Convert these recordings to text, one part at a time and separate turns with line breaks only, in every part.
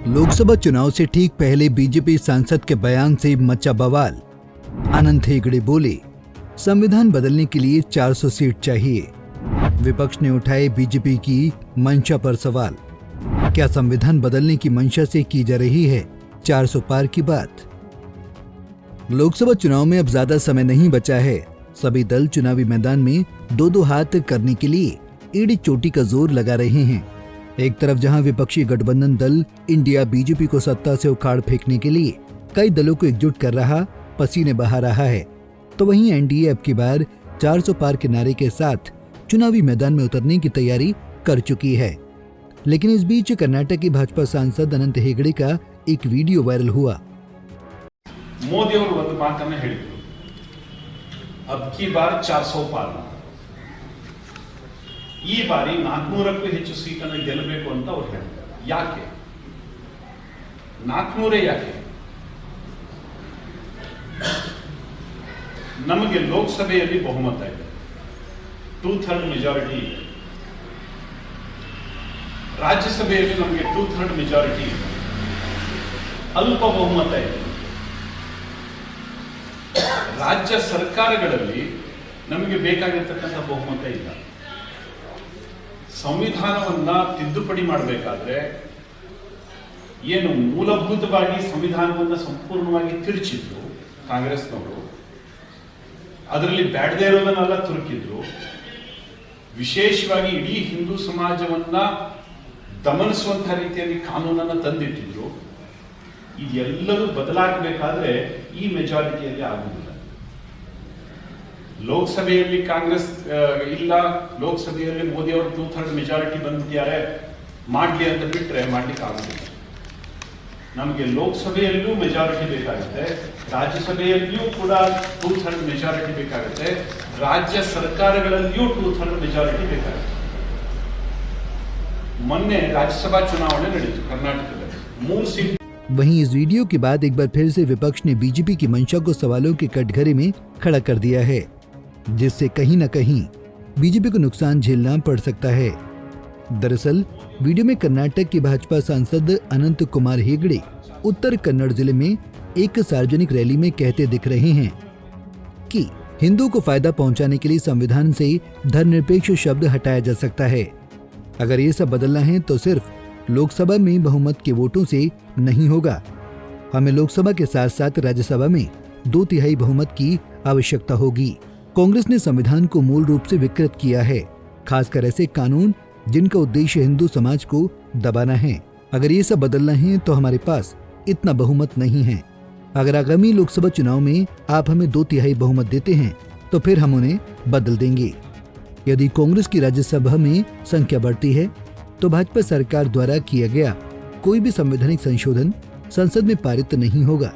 लोकसभा चुनाव से ठीक पहले बीजेपी सांसद के बयान से मचा बवाल। अनंत हेगड़े बोले, संविधान बदलने के लिए 400 सीट चाहिए। विपक्ष ने उठाए बीजेपी की मंशा पर सवाल। क्या संविधान बदलने की मंशा से की जा रही है 400 पार की बात? लोकसभा चुनाव में अब ज्यादा समय नहीं बचा है। सभी दल चुनावी मैदान में दो हाथ करने के लिए एड़ी चोटी का जोर लगा रहे हैं। एक तरफ जहां विपक्षी गठबंधन दल इंडिया बीजेपी को सत्ता से उखाड़ फेंकने के लिए कई दलों को एकजुट कर रहा, पसीने बहा रहा है, तो वहीं एनडीए अब की बार 400 पार के नारे के साथ चुनावी मैदान में उतरने की तैयारी कर चुकी है। लेकिन इस बीच कर्नाटक की भाजपा सांसद अनंत हेगड़े का एक वीडियो वायरल हुआ।
ಮೋದಿ ಅವರು ಒಂದು ಮಾತನ್ನ ಹೇಳಿದ್ರು, ಅಬ್ ಕಿ ಬಾರ್ 400 ಪಾರ್, ಈ ಬಾರಿ 400ಕ್ಕೂ ಹೆಚ್ಚು ಸೀಟನ್ನು ಗೆಲ್ಲಬೇಕು ಅಂತ ಅವರು ಹೇಳಿದ್ದಾರೆ. ಯಾಕೆ 400 ಯಾಕೆ? ನಮಗೆ ಲೋಕಸಭೆಯಲ್ಲಿ ಬಹುಮತ ಇದೆ, 2/3 ಮೆಜಾರಿಟಿ ಇದೆ. ರಾಜ್ಯಸಭೆಯಲ್ಲಿ ನಮಗೆ 2/3 ಮೆಜಾರಿಟಿ ಇದೆ, ಅಲ್ಪ ಬಹುಮತ ಇದೆ. ರಾಜ್ಯ ಸರ್ಕಾರಗಳಲ್ಲಿ ನಮಗೆ ಬೇಕಾಗಿರ್ತಕ್ಕಂಥ ಬಹುಮತ ಇಲ್ಲ. ಸಂವಿಧಾನವನ್ನ ತಿದ್ದುಪಡಿ ಮಾಡಬೇಕಾದ್ರೆ ಏನು ಮೂಲಭೂತವಾಗಿ ಸಂವಿಧಾನವನ್ನ ಸಂಪೂರ್ಣವಾಗಿ ತಿರುಚಿದ್ರು ಕಾಂಗ್ರೆಸ್ನವರು, ಅದರಲ್ಲಿ ಬ್ಯಾಡದೇ ಇರೋದನ್ನೆಲ್ಲ ತುರುಕಿದ್ರು, ವಿಶೇಷವಾಗಿ ಇಡೀ ಹಿಂದೂ ಸಮಾಜವನ್ನ ದಮನಿಸುವಂತಹ ರೀತಿಯಲ್ಲಿ ಕಾನೂನನ್ನ ತಂದಿಟ್ಟಿದ್ರು. ಇದೆಲ್ಲವೂ ಬದಲಾಗಬೇಕಾದ್ರೆ ಈ ಮೆಜಾರಿಟಿಯಲ್ಲಿ ಆಗುವುದಿಲ್ಲ. ಲೋಕಸಭೆಯಲ್ಲಿ ಕಾಂಗ್ರೆಸ್ ಇಲ್ಲ, ಲೋಕಸಭೆಯಲ್ಲಿ ಮೋದಿ ಅವರು 2/3 ಮೆಜಾರಿಟಿ ಬಂದಿದ್ದಾರೆ, ಮಾಡ್ಲಿ ಅಂತ ಬಿಟ್ರೆ ಮಾಡ್ಲಿಕ್ಕೆ ಆಗುದಿಲ್ಲ. ನಮಗೆ ಲೋಕಸಭೆಯಲ್ಲೂ ಮೆಜಾರಿಟಿ ಬೇಕಾಗುತ್ತೆ, ರಾಜ್ಯಸಭೆಯಲ್ಲಿಯೂ ಕೂಡ 2/3 ಮೆಜಾರಿಟಿ ಬೇಕಾಗುತ್ತೆ, ರಾಜ್ಯ ಸರ್ಕಾರಗಳಲ್ಲಿಯೂ 2/3 ಮೆಜಾರಿಟಿ ಬೇಕಾಗುತ್ತೆ. ಮೊನ್ನೆ ರಾಜ್ಯಸಭಾ ಚುನಾವಣೆ ನಡೆಯಿತು कर्नाटकದಲ್ಲಿ, 3 सीट।
वहीं इस वीडियो के बाद एक बार फिर से विपक्ष ने बीजेपी की मंशा को सवालों के कटघरे में खड़ा कर दिया है, जिससे कहीं न कहीं बीजेपी को नुकसान झेलना पड़ सकता है। दरअसल वीडियो में कर्नाटक के भाजपा सांसद अनंत कुमार हेगड़े उत्तर कन्नड़ जिले में एक सार्वजनिक रैली में कहते दिख रहे हैं कि हिंदू को फायदा पहुंचाने के लिए संविधान से धर्मनिरपेक्ष शब्द हटाया जा सकता है। अगर ये सब बदलना है तो सिर्फ लोकसभा में बहुमत के वोटों से नहीं होगा, हमें लोकसभा के साथ साथ राज्यसभा में 2/3 बहुमत की आवश्यकता होगी। कांग्रेस ने संविधान को मूल रूप से विकृत किया है, खासकर ऐसे कानून जिनका उद्देश्य हिंदू समाज को दबाना है। अगर ये सब बदलना है तो हमारे पास इतना बहुमत नहीं है। अगर आगामी लोकसभा चुनाव में आप हमें 2/3 बहुमत देते हैं तो फिर हम उन्हें बदल देंगे। यदि कांग्रेस की राज्यसभा में संख्या बढ़ती है तो भाजपा सरकार द्वारा किया गया कोई भी संवैधानिक संशोधन संसद में पारित नहीं होगा।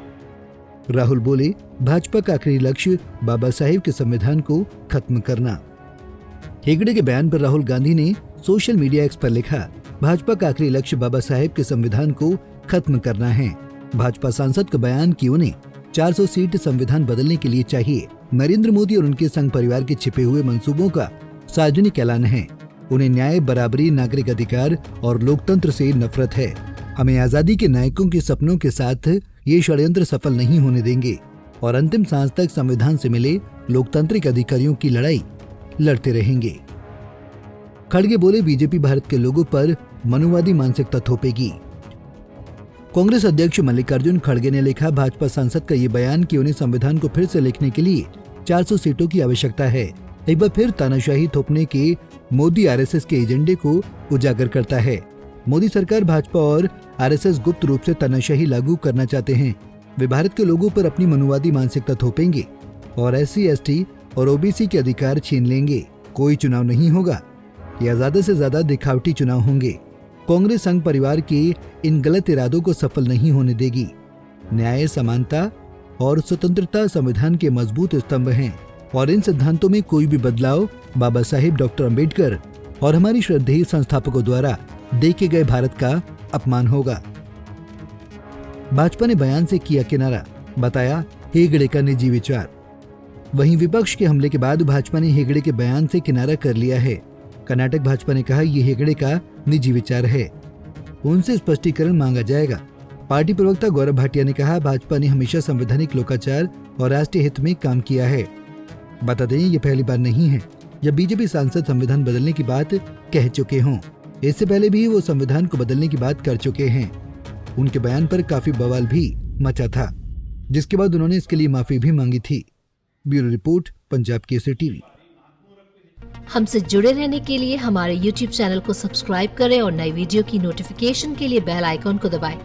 राहुल बोले, भाजपा का आखिरी लक्ष्य बाबा साहेब के संविधान को खत्म करना। हेगड़े के बयान पर राहुल गांधी ने सोशल मीडिया एक्स पर लिखा, भाजपा का आखिरी लक्ष्य बाबा साहेब के संविधान को खत्म करना है। भाजपा सांसद का बयान कि उन्हें 400 सीट संविधान बदलने के लिए चाहिए नरेंद्र मोदी और उनके संघ परिवार के छिपे हुए मंसूबों का सार्वजनिक ऐलान है। उन्हें न्याय, बराबरी, नागरिक अधिकार और लोकतंत्र से नफरत है। हमें आजादी के नायकों के सपनों के साथ ये षड्यंत्र सफल नहीं होने देंगे और अंतिम सांस तक संविधान से मिले लोकतांत्रिक अधिकारियों की लड़ाई लड़ते रहेंगे। खड़गे बोले, बीजेपी भारत के लोगों पर मनुवादी मानसिकता थोपेगी। कांग्रेस अध्यक्ष मल्लिकार्जुन खड़गे ने लिखा, भाजपा सांसद का ये बयान कि उन्हें संविधान को फिर से लिखने के लिए 400 सीटों की आवश्यकता है, एक बार फिर तानाशाही थोपने के मोदी आरएसएस के एजेंडे को उजागर करता है। मोदी सरकार भाजपा और आरएसएस गुप्त रूप से तानाशाही लागू करना चाहते हैं। वे भारत के लोगों पर अपनी मनुवादी मानसिकता थोपेंगे और SC, ST और OBC के अधिकार छीन लेंगे। कोई चुनाव नहीं होगा या ज्यादा से ज्यादा दिखावटी चुनाव होंगे। कांग्रेस संघ परिवार के इन गलत इरादों को सफल नहीं होने देगी। न्याय, समानता और स्वतंत्रता संविधान के मजबूत स्तंभ हैं और इन सिद्धांतों में कोई भी बदलाव बाबा साहेब डॉक्टर अंबेडकर और हमारी श्रद्धेय संस्थापकों द्वारा देखे गए भारत का अपमान होगा। भाजपा ने बयान से किया किनारा, बताया हेगड़े का निजी विचार। वहीं विपक्ष के हमले के बाद भाजपा ने हेगड़े के बयान से किनारा कर लिया है। कर्नाटक भाजपा ने कहा, यह हेगड़े का निजी विचार है। उनसे स्पष्टीकरण मांगा जाएगा। पार्टी प्रवक्ता गौरव भाटिया ने कहा, भाजपा ने हमेशा संवैधानिक लोकाचार और राष्ट्रीय हित में काम किया है। बता दें, ये पहली बार नहीं है जब बीजेपी सांसद संविधान बदलने की बात कह चुके हों। इससे पहले भी वो संविधान को बदलने की बात कर चुके हैं। उनके बयान पर काफी बवाल भी मचा था, जिसके बाद उन्होंने इसके लिए माफी भी मांगी थी। Bureau report, Punjab Kesari TV.
हमसे जुड़े रहने के लिए हमारे YouTube चैनल को सब्सक्राइब करें और नई वीडियो की नोटिफिकेशन के लिए बेल आइकॉन को दबाएं।